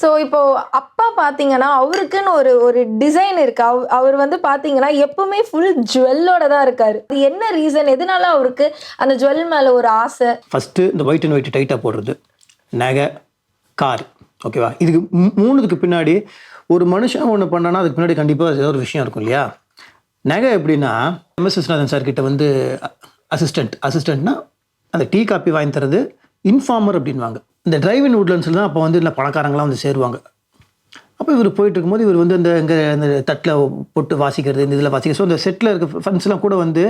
So இப்போ அப்பா பார்த்தீங்கன்னா, அவருக்குன்னு ஒரு ஒரு டிசைன் இருக்கு. அவர் வந்து பார்த்தீங்கன்னா, எப்பவுமே ஃபுல் ஜுவல்லோட தான் இருக்காரு. அது என்ன ரீசன்? எதனால அவருக்கு அந்த ஜுவல் மேல ஒரு ஆசை? ஃபஸ்ட்டு இந்த ஒயிட் அண்ட் ஒயிட் டைட்டாக போடுறது, நகை, கார். ஓகேவா? இதுக்கு 3க்கு பின்னாடி ஒரு மனுஷன் ஒன்று பண்ணான்னா அதுக்கு பின்னாடி கண்டிப்பாக ஏதோ ஒரு விஷயம் இருக்கும் இல்லையா? நகை எப்படின்னா, எம்எஸ் விஸ்வநாதன் சார் கிட்ட வந்து அசிஸ்டண்ட்னா அந்த டீ காப்பி வாங்கி தரது இன்ஃபார்மர் அப்படின்வாங்க. இந்த டிரைவின் உட்லண்ட்ஸில் தான் அப்போ வந்து இல்லை பணக்காரங்களாம் வந்து சேருவாங்க. அப்போ இவர் போயிட்டு இருக்கும்போது இவர் வந்து இந்த தட்டில் போட்டு வாசிக்கிறது, இந்த இதில் வாசிக்கிறது. ஸோ இந்த செட்டில் இருக்க ஃப்ரெண்ட்ஸ்லாம் கூட வந்து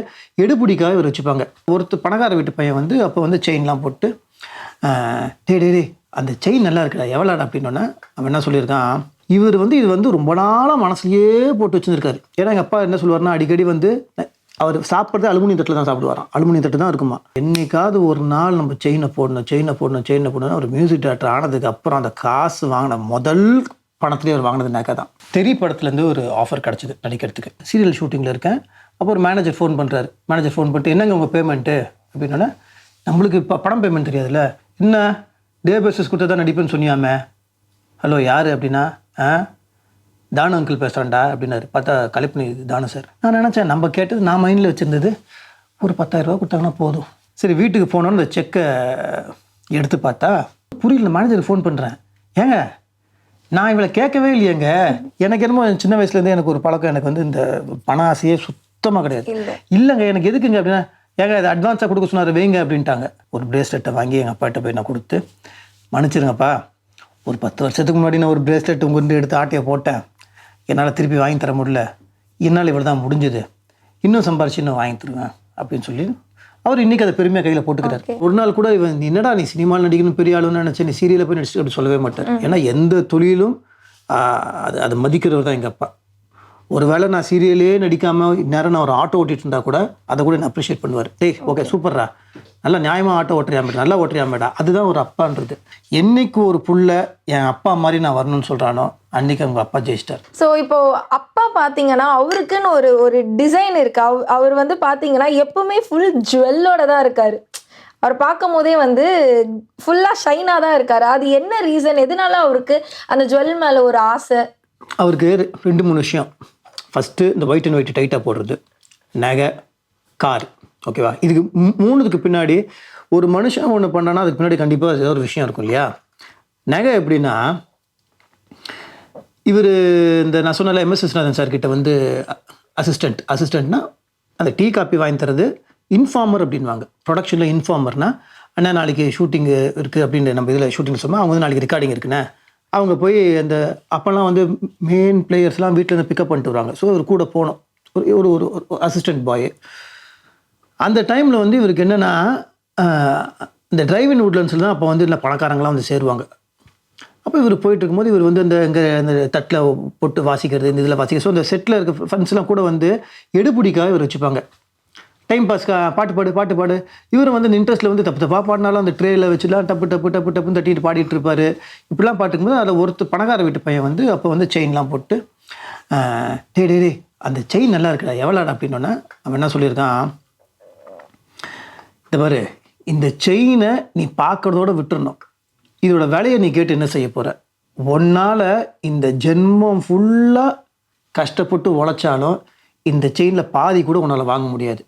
எடுபிடிக்காக இவர் வச்சுப்பாங்க. ஒருத்தர் பணக்கார வீட்டு பையன் வந்து அப்போ வந்து செயின்லாம் போட்டு டே அந்த செயின் நல்லா இருக்குடா எவ்வளோடா அப்படின்னோன்னா அவன் என்ன சொல்லியிருக்கான், இவர் வந்து இது வந்து ரொம்ப நாளாக மனசுலையே போட்டு வச்சுருக்காரு. ஏன்னா எங்கள் அப்பா என்ன சொல்லுவார்னா, அடிக்கடி வந்து அவர் சாப்பிட்றது அலுமினியம் தட்டில் தான் சாப்பிடுவாராம். அலுமினியம் தட்டு தான் இருக்குமா. என்னைக்காவது ஒரு நாள் நம்ம செயினை போடணும் ஒரு மியூசிக் டேரக்டர் ஆனதுக்கு அப்புறம் அந்த காசு வாங்கின முதல் பணத்துலேயே அவர் வாங்கினது நகை தான். தெரி படத்துலேருந்து ஒரு ஆஃபர் கிடச்சிது நடிக்கிறதுக்கு. சீரியல் ஷூட்டிங்கில் இருக்கேன். அப்போ ஒரு மேனேஜர் ஃபோன் பண்ணுறாரு. மேனேஜர் ஃபோன் பண்ணிட்டு, என்னங்க உங்கள் பேமெண்ட்டு அப்படின்னா, நம்மளுக்கு இப்போ படம் பேமெண்ட் தெரியாதுல்ல. என்ன டே பேசிஸ் கொடுத்தா தான் நடிப்பேன்னு சொன்னியாமே. ஹலோ யார் அப்படின்னா, தானு அங்கிள் பேசுகிறேன்டா அப்படின்னாரு. பார்த்தா கலைப்பணி தானு சார். நான் நினச்சேன் நம்ம கேட்டது நான் மைண்டில் வச்சுருந்தது ஒரு 10,000 கொடுத்தாங்கன்னா போதும். சரி வீட்டுக்கு போனோன்னு இந்த செக்கை எடுத்து பார்த்தா புரியல. மேனேஜருக்கு ஃபோன் பண்ணுறேன், ஏங்க நான் இவளை கேட்கவே இல்லையேங்க. எனக்கு என்னமோ சின்ன வயசுலேருந்தே எனக்கு ஒரு பழக்கம், எனக்கு வந்து இந்த பண ஆசையே சுத்தமாக கிடையாது. இல்லைங்க எனக்கு எதுக்குங்க அப்படின்னா, ஏங்க அதை அட்வான்ஸாக கொடுக்க சொன்னார் வைங்க அப்படின்ட்டாங்க. ஒரு பிரேஸ்லெட்டை வாங்கி எங்கள் அப்பாட்ட போய் நான் கொடுத்து, மன்னிச்சிருங்கப்பா ஒரு 10 வருஷத்துக்கு முன்னாடி நான் ஒரு பிரேஸ்லெட் உங்கள்கிட்ட எடுத்து ஆட்டையை போட்டேன், என்னால் திருப்பி வாங்கி தர முடியல, என்னால் இவ்வளோ தான் முடிஞ்சது, இன்னும் சம்பாரிச்சு இன்னும் வாங்கி தருவேன் அப்படின்னு சொல்லி அவர் இன்றைக்கி அதை பெருமையாக கையில் போட்டுக்கிறார். ஒரு நாள் கூட இவன் என்னடா நீ சினிமாவில் நடிக்கணும் பெரிய ஆளுன்னு நினச்சி நீ சீரியலில் போய் நடிச்சு அப்படி சொல்லவே மாட்டார். ஏன்னா எந்த தொழிலும் அது மதிக்கிறவர் தான் எங்கள் அப்பா. ஒரு வேளை நான் சீரியலே நடிக்காமல் நேரம் நான் ஒரு ஆட்டோ ஓட்டிகிட்டு இருந்தால் கூட அதை கூட நான் அப்ரிஷியேட் பண்ணுவார். டேய் ஓகே சூப்பர்ரா, நல்லா நியாயமாக ஆட்டோ ஓட்டுறியாமேடா, நல்லா ஓட்டுறியாமேடா. அதுதான் ஒரு அப்பான்றது. என்னைக்கு ஒரு புள்ள என் அப்பா மாதிரி நான் வரணும்னு சொல்கிறானோ அன்றைக்கி அவங்க அப்பா ஜெயிச்சிட்டார். ஸோ இப்போ அப்பா பார்த்தீங்கன்னா, அவருக்குன்னு ஒரு ஒரு டிசைன் இருக்கு. அவர் வந்து பார்த்தீங்கன்னா, எப்பவுமே ஃபுல் ஜுவல்லோட தான் இருக்காரு. அவர் பார்க்கும் போதே வந்து ஃபுல்லாக ஷைனாக தான் இருக்காரு. அது என்ன ரீசன்? எதனால அவருக்கு அந்த ஜுவல் மேலே ஒரு ஆசை? அவருக்கு 2-3 விஷயம். ஃபஸ்ட்டு இந்த ஒயிட் அண்ட் ஒயிட் டைட்டாக போடுறது, நகை, கார். ஓகேவா? இதுக்கு 3க்கு பின்னாடி ஒரு மனுஷன் ஒன்று பண்ணான்னா அதுக்கு பின்னாடி கண்டிப்பாக ஏதோ ஒரு விஷயம் இருக்கும் இல்லையா? நகை எப்படின்னா, இவர் இந்த நான் சொன்னல எம்எஸ் விஸ்வநாதன் சார் கிட்ட வந்து அசிஸ்டண்ட்னா அந்த டீ காப்பி வாங்கி தரது இன்ஃபார்மர் அப்படின்வாங்க. ப்ரொடக்ஷனில் இன்ஃபார்மர்னா, அண்ணா நாளைக்கு ஷூட்டிங்கு இருக்குது அப்படின்னு நம்ம இதில் ஷூட்டிங் சொன்னால் அவங்க வந்து நாளைக்கு ரெக்கார்டிங் இருக்குண்ணே, அவங்க போய் அந்த அப்போல்லாம் வந்து மெயின் பிளேயர்ஸ்லாம் வீட்டிலேருந்து பிக்கப் பண்ணிட்டு வருவாங்க. ஸோ இவர் கூட போகணும், ஒரு ஒரு அசிஸ்டன்ட் பாய். அந்த டைமில் வந்து இவருக்கு என்னென்னா, இந்த டிரைவின் உட்லண்ட்ஸில் தான் அப்போ வந்து இல்லை பணக்காரங்களாம் வந்து சேருவாங்க. அப்போ இவர் போயிட்டு இருக்கும்போது இவர் வந்து இந்த தட்டில் போட்டு வாசிக்கிறது, இந்த இதில் வாசிக்கிறது. ஸோ இந்த செட்டில் இருக்க ஃப்ரெண்ட்ஸ்லாம் கூட வந்து எடுபிடிக்காக இவர் வச்சுப்பாங்க. டைம் பாஸ்க்கா பாட்டு பாடு. இவரும் வந்து இந்த இன்ட்ரெஸ்ட்டில் வந்து தப்பாக பாடினாலும் அந்த ட்ரேயில் வச்சுலாம் டப்புன்னு தட்டிட்டு பாடிட்டு இருப்பார். இப்படிலாம் பாட்டுக்கும்போது அதில் ஒருத்தர் பணக்கார வீட்டு பையன் வந்து அப்போ வந்து செயின்லாம் போட்டு டே அந்த செயின் நல்லா இருக்குடா எவ்வளோடா அப்படின்னோன்னா அவன் என்ன சொல்லியிருக்கான், இந்த பாரு இந்த செயினை நீ பார்க்குறதோட விட்டுறணும், இதோட விலையை நீ கேட்டு என்ன செய்ய போகிற, ஒன்னால் இந்த ஜென்மம் ஃபுல்லாக கஷ்டப்பட்டு உழைச்சாலும் இந்த செயினில் பாதி கூட உன்னால் வாங்க முடியாது,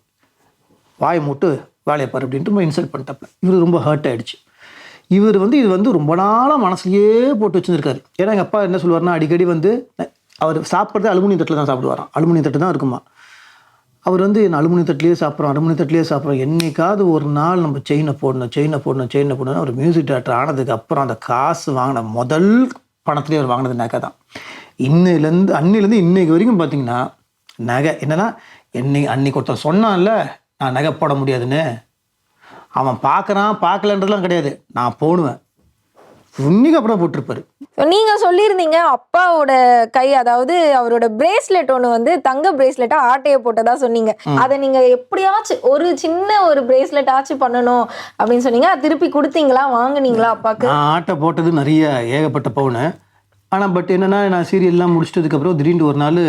வாயை மூட்டு வேலையை பாரு அப்படின்ட்டு ரொம்ப இன்சல்ட் பண்ணிட்டாப்ல. இவர் ரொம்ப ஹர்ட் ஆகிடுச்சு. இவர் வந்து இது வந்து ரொம்ப நாளாக மனசுலையே போட்டு வச்சுருக்காரு. ஏன்னா எங்கள் அப்பா என்ன சொல்லுவார்னா, அடிக்கடி வந்து அவர் சாப்பிட்றது அலுமினியம் தட்டில் தான் சாப்பிடுவாராம். அலுமினியம் தட்டு தான் இருக்குமா. அவர் வந்து நான் அலுமினியம் தட்டிலே சாப்பிட்றோம், என்னைக்காவது ஒரு நாள் நம்ம செயினை போடணும் ஒரு மியூசிக் டேரக்டர் ஆனதுக்கு அப்புறம் அந்த காசு வாங்கின முதல் பணத்துலேயே அவர் வாங்கினது நகை தான். அன்னிலேருந்து இன்னைக்கு வரைக்கும் பார்த்தீங்கன்னா நகை என்னன்னா, அன்னைக்கு ஒருத்தர் சொன்னான்ல நான் நகை போட முடியாதுன்னு, அவன் பார்க்கலன்றதுலாம் கிடையாது, நான் போடுவேன், இன்னைக்கு அப்புறம் போட்டிருப்பாரு. நீங்க சொல்லியிருந்தீங்க அப்பாவோட கை, அதாவது அவரோட பிரேஸ்லெட் ஒன்று வந்து தங்க பிரேஸ்லெட்டா ஆட்டையை போட்டதா சொன்னீங்க. அதை நீங்க எப்படியாச்சும் ஒரு சின்ன ஒரு பிரேஸ்லெட் ஆச்சு பண்ணணும் அப்படின்னு சொன்னீங்க. திருப்பி கொடுத்தீங்களா, வாங்குனீங்களா அப்பாவுக்கு? நான் ஆட்டை போட்டது நிறைய ஏகப்பட்ட பவுனு. ஆனால் பட் என்னென்னா, நான் சீரியல்லாம் முடிச்சிட்டதுக்கப்புறம் திடீர்னு ஒரு நாள்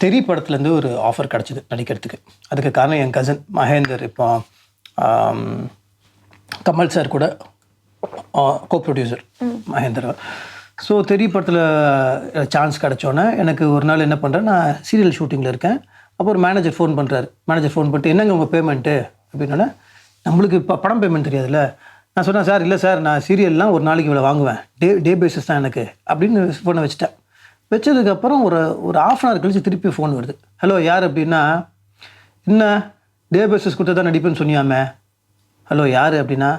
தெரி படத்துலேருந்து ஒரு ஆஃபர் கிடச்சிது நடிக்கிறதுக்கு. அதுக்கு காரணம் என் கசன் மகேந்தர். இப்போ கமல் சார் கூட கோ ப்ரொடியூசர் மகேந்தர். ஸோ தெரிய படத்தில் சான்ஸ் கிடச்சோன்னே எனக்கு ஒரு நாள் என்ன பண்ணுறேன், நான் சீரியல் ஷூட்டிங்கில் இருக்கேன். அப்போ ஒரு மேனேஜர் ஃபோன் பண்ணுறாரு. மேனேஜர் ஃபோன் பண்ணிட்டு, என்னங்க உங்கள் பேமெண்ட்டு அப்படின்னா, நம்மளுக்கு இப்போ படம் பேமெண்ட் தெரியாதுல்ல. நான் சொன்னேன், சார் இல்லை சார், நான் சீரியல்லாம் ஒரு நாளைக்கு இவ்வளோ வாங்குவேன், டே பேசிஸ் தான் எனக்கு அப்படின்னு ஃபோனை வச்சுட்டேன். வச்சதுக்கப்புறம் ஒரு ½ hour கழிச்சு திருப்பி ஃபோன் வருது. ஹலோ யார் அப்படின்னா, என்ன டே பேசிஸ் கொடுத்தா தான் நடிப்பேன்னு சொன்னியாமே. ஹலோ யார் அப்படின்னா,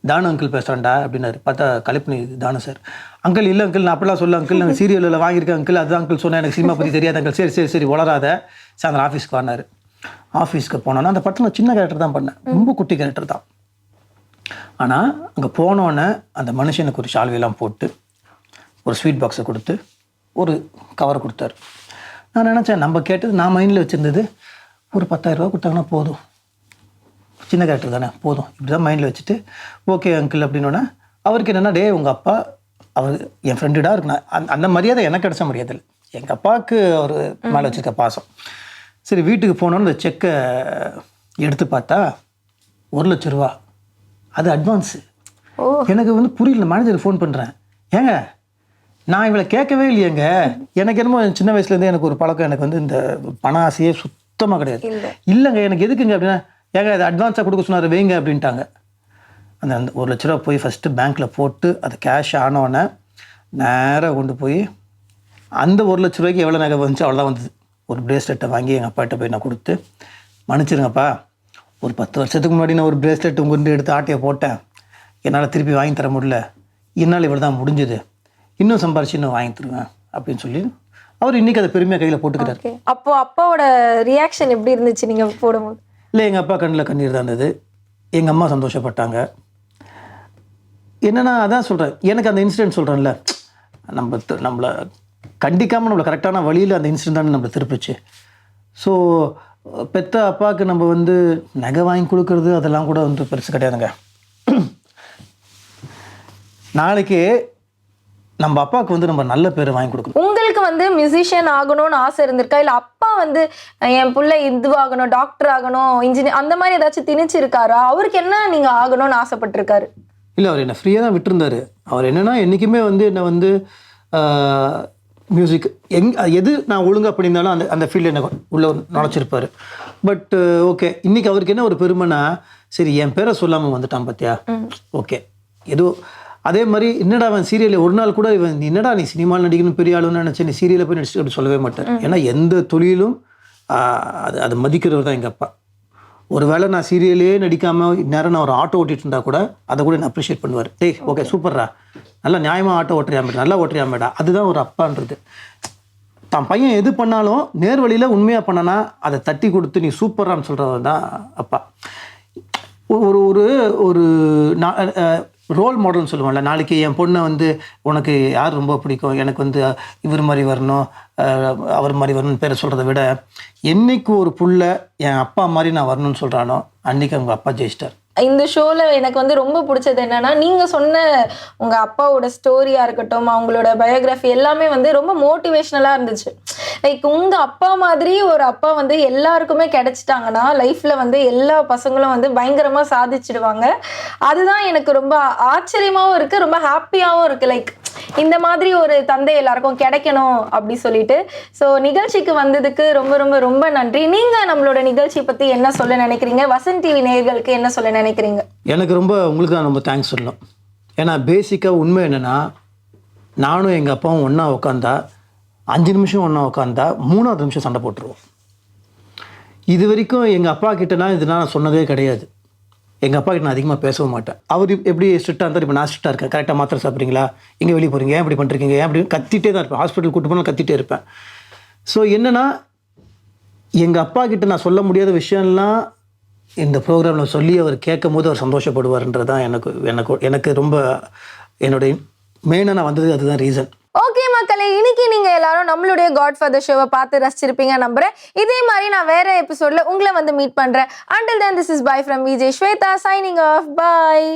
தானு அங்கிள் பேசுகிறேன்டா அப்படின்னாரு. பார்த்தா கலைப்பணி தானு சார். அங்கிள் இல்லை அங்கிள், நான் அப்படிலாம் சொல்ல அங்கிள், நாங்கள் சீரியலில் வாங்கியிருக்கேன் அங்கிள், அதுதான் அங்கிள் சொன்னேன், எனக்கு சினிமா பற்றி தெரியாது அங்கிள். சரி சரி சரி வளராத, சாயந்தரம் ஆஃபீஸ்க்கு வானார். ஆஃபீஸ்க்கு போனோன்னா அந்த படத்தில் சின்ன கேரக்டர் தான் பண்ணேன், ரொம்ப குட்டி கேரக்டர் தான். ஆனால் அங்கே போனோன்னே அந்த மனுஷனுக்கு ஒரு ஷால்வையெல்லாம் போட்டு ஒரு ஸ்வீட் பாக்ஸை கொடுத்து ஒரு கவர் கொடுத்தாரு. நான் நினச்சேன், நம்ம கேட்டது நான் மைண்டில் வச்சுருந்தது ஒரு 10,000 ரூபா கொடுத்தாங்கன்னா போதும், சின்ன கேரக்டர் தானே போதும், இப்படி தான் மைண்டில் வச்சுட்டு ஓகே அங்கிள் அப்படின்னோடனே அவருக்கு என்னென்னா, டே உங்கள் அப்பா அவர் என் ஃப்ரெண்டுடாக இருக்குண்ணா, அந்த மரியாதை எனக்கு கிடச்ச மரியாதை இல்லை, எங்கள் அப்பாவுக்கு அவர் மேலே வச்சுருக்க பாசம். சரி வீட்டுக்கு போனோன்னு இந்த செக்கை எடுத்து பார்த்தா 1,00,000 ரூபா, அது அட்வான்ஸு. எனக்கு வந்து புரியல. மேனேஜருக்கு ஃபோன் பண்ணுறேன், ஏங்க நான் இவளை கேட்கவே இல்லையேங்க, எனக்கு என்னமோ சின்ன வயசுலேருந்தே எனக்கு ஒரு பழக்கம், எனக்கு வந்து இந்த பண ஆசையே சுத்தமாக கிடையாது. இல்லைங்க எனக்கு எதுக்குங்க அப்படின்னா, ஏங்க அது அட்வான்ஸாக கொடுக்க சொன்னார் வைங்க அப்படின்ட்டாங்க. அந்த 1,00,000 ரூபா போய் ஃபஸ்ட்டு பேங்க்கில் போட்டு அது கேஷ் ஆனோடனே நேராக கொண்டு போய் அந்த 1,00,000 ரூபாய்க்கு எவ்வளோ நகை வந்துச்சு அவ்வளோதான் வந்தது. ஒரு பிரேஸ்லெட்டை வாங்கி எங்கள் அப்பாட்ட போய் நான் கொடுத்து, மன்னிச்சிருங்கப்பா, ஒரு 10 வருஷத்துக்கு முன்னாடி நான் ஒரு பிரேஸ்லெட் உங்கள்கிட்ட எடுத்து ஆட்டையை போட்டேன், என்னால் திருப்பி வாங்கி தர முடியல, என்னால் இவ்வளோ தான் முடிஞ்சுது, இன்னும் சம்பாரிச்சு இன்னும் வாங்கி தருவேன் அப்படின்னு சொல்லி அவர் இன்றைக்கி அதை பெருமையாக கையில் போட்டுக்கிறார். அப்போ அப்பாவோட ரியாக்ஷன் எப்படி இருந்துச்சு நீங்கள் போடும்போது? இல்லை, எங்கள் அப்பா கண்ணில் கண்ணீர் தான் இருந்தது, எங்கள் அம்மா சந்தோஷப்பட்டாங்க. என்னென்னா அதான் சொல்கிறேன், எனக்கு அந்த இன்சிடென்ட் சொல்கிறேன்ல, நம்மளை கண்டிக்காமல் நம்மளை கரெக்டான வழியில் அந்த இன்சிடென்ட் தான் நம்மளை திருப்பிச்சு. ஸோ பெத்த அப்பாவுக்கு நம்ம வந்து நகை வாங்கி கொடுக்கறது அதெல்லாம் கூட வந்து பெருசு கிடையாதுங்க. நாளைக்கு நம்ம அப்பாவுக்கு வந்து நம்ம நல்ல பேர் வாங்கி கொடுக்கணும். உங்களுக்கு வந்து மியூசிஷியன் ஆகணும்னு ஆசை இருந்திருக்கா, இல்லை அப்பா வந்து என் பிள்ளை இதுவாகணும், டாக்டர் ஆகணும், இன்ஜினியர் அந்த மாதிரி ஏதாச்சும் திணிச்சிருக்காரா? அவருக்கு என்ன நீங்கள் ஆகணும்னு ஆசைப்பட்டிருக்காரு? இல்லை, அவர் என்னை ஃப்ரீயாக தான் விட்டுருந்தாரு. அவர் என்னென்னா என்றைக்குமே வந்து என்னை வந்து மியூசிக் எது நான் ஒழுங்காக பண்ணியிருந்தாலும் அந்த ஃபீல்டு என்ன உள்ளே நுழைச்சிருப்பார். பட் ஓகே, இன்றைக்கி அவருக்கு என்ன ஒரு பெருமைனா, சரி என் பேரை சொல்லாமல் வந்துட்டான் பார்த்தியா, ஓகே ஏதோ. அதே மாதிரி என்னடா அவன் சீரியலில் ஒரு நாள் கூட இவன் என்னடா நீ சினிமாவில் நடிக்கணும் பெரிய ஆளுன்னு நினச்சி நீ சீரியலில் போய் நடிச்சு அப்படி சொல்லவே மாட்டேன். ஏன்னா எந்த தொழிலும் அது மதிக்கிறவர் தான் எங்கள் அப்பா. ஒரு வேளை நான் சீரியலே நடிக்காமல் நேரம் நான் ஒரு ஆட்டோ ஓட்டிகிட்டு இருந்தால் கூட அதை கூட நான் அப்ரிஷியேட் பண்ணுவார். டேய் ஓகே சூப்பர்ரா, நல்லா நியாயமாக ஆட்டோ ஓட்டுறியாமேடா, நல்லா ஓட்டுறியாமேடா. அதுதான் ஒரு அப்பான்றது. தான் பையன் எது பண்ணாலும் நேர் வழியில் உண்மையாக பண்ணனா அதை தட்டி கொடுத்து நீ சூப்பரான்னு சொல்கிறவர் தான் அப்பா. ஒரு ஒரு ஒரு ரோல் மாடல்னு சொல்லுவாங்கள்ல, நாளைக்கு என் பொண்ணை வந்து உனக்கு யார் ரொம்ப பிடிக்கும், எனக்கு வந்து இவர் மாதிரி வரணும் அவர் மாதிரி வரணும்னு பேரை சொல்கிறத விட, என்னைக்கு ஒரு புள்ள என் அப்பா மாதிரி நான் வரணும்னு சொல்கிறானோ அன்றைக்கி அவங்க அப்பா ஜெயிச்சிட்டார். இந்த ஷோவில் எனக்கு வந்து ரொம்ப பிடிச்சது என்னன்னா, நீங்கள் சொன்ன உங்கள் அப்பாவோட ஸ்டோரியாக இருக்கட்டும், அவங்களோட பயோகிராஃபி எல்லாமே வந்து ரொம்ப மோட்டிவேஷ்னலாக இருந்துச்சு. லைக் உங்கள் அப்பா மாதிரி ஒரு அப்பா வந்து எல்லாருக்குமே கிடைச்சிட்டாங்கன்னா லைஃப்பில் வந்து எல்லா பசங்களும் வந்து பயங்கரமாக சாதிச்சிடுவாங்க. அதுதான் எனக்கு ரொம்ப ஆச்சரியமாகவும் இருக்குது, ரொம்ப ஹாப்பியாகவும் இருக்குது. லைக் இந்த மாதிரி ஒரு தந்தை எல்லாருக்கும் கிடைக்கணும் அப்படி சொல்லிட்டு. ஸோ நிகழ்ச்சிக்கு வந்ததுக்கு ரொம்ப ரொம்ப ரொம்ப நன்றி. நீங்கள் நம்மளோட நிகழ்ச்சி பற்றி என்ன சொல்ல நினைக்கிறீங்க? வசந்த் டிவி நேயர்களுக்கு என்ன சொல்ல நினைக்கிறீங்க? எனக்கு ரொம்ப உங்களுக்கு தான் ரொம்ப தேங்க்ஸ் சொல்லணும். ஏன்னா பேசிக்காக உண்மை என்னென்னா, நானும் எங்கள் அப்பாவும் ஒன்றா உட்காந்தா 5 நிமிஷம் ஒன்றா உட்காந்தா 3ஆவது நிமிஷம் சண்டை போட்டுருவோம். இது வரைக்கும் எங்கள் அப்பா கிட்டனா இது நான் சொன்னதே கிடையாது. எங்கள் அப்பா கிட்ட நான் அதிகமாக பேசவும் மாட்டேன். அவர் எப்படி ஸ்ட்ரிக்டாக இருந்தால் இப்போ நான் ஸ்ட்ரிக்டாக இருக்கேன். கரெக்டாக மாத்திரை சாப்பிட்றீங்களா, எங்கே வெளியே போகிறீங்க, ஏன் இப்படி பண்ணுறீங்க, ஏன் அப்படி கத்திட்டே தான் இருப்பேன். ஹாஸ்பிட்டல் கூட்டு போனால் கத்திட்டே இருப்பேன். ஸோ என்னென்னா, எங்கள் அப்பா கிட்ட நான் சொல்ல முடியாத விஷயம்லாம் இந்த ப்ரோக்ராமில் சொல்லி அவர் கேட்கும் போது அவர் சந்தோஷப்படுவார்ன்றது தான் எனக்கு ரொம்ப என்னுடைய மெயினாக நான் வந்தது அதுதான் ரீசன். ஓகே மக்களே, இன்னைக்கு நீங்க எல்லாரும் நம்மளுடைய காட்ஃபாதர் ஷோவை பார்த்து ரசிச்சிருப்பீங்க நம்புறேன். இதே மாதிரி நான் வேற எபிசோட்ல உங்களை வந்து மீட் பண்றேன். Until then, this is bye from VJ Shweta signing off. Bye.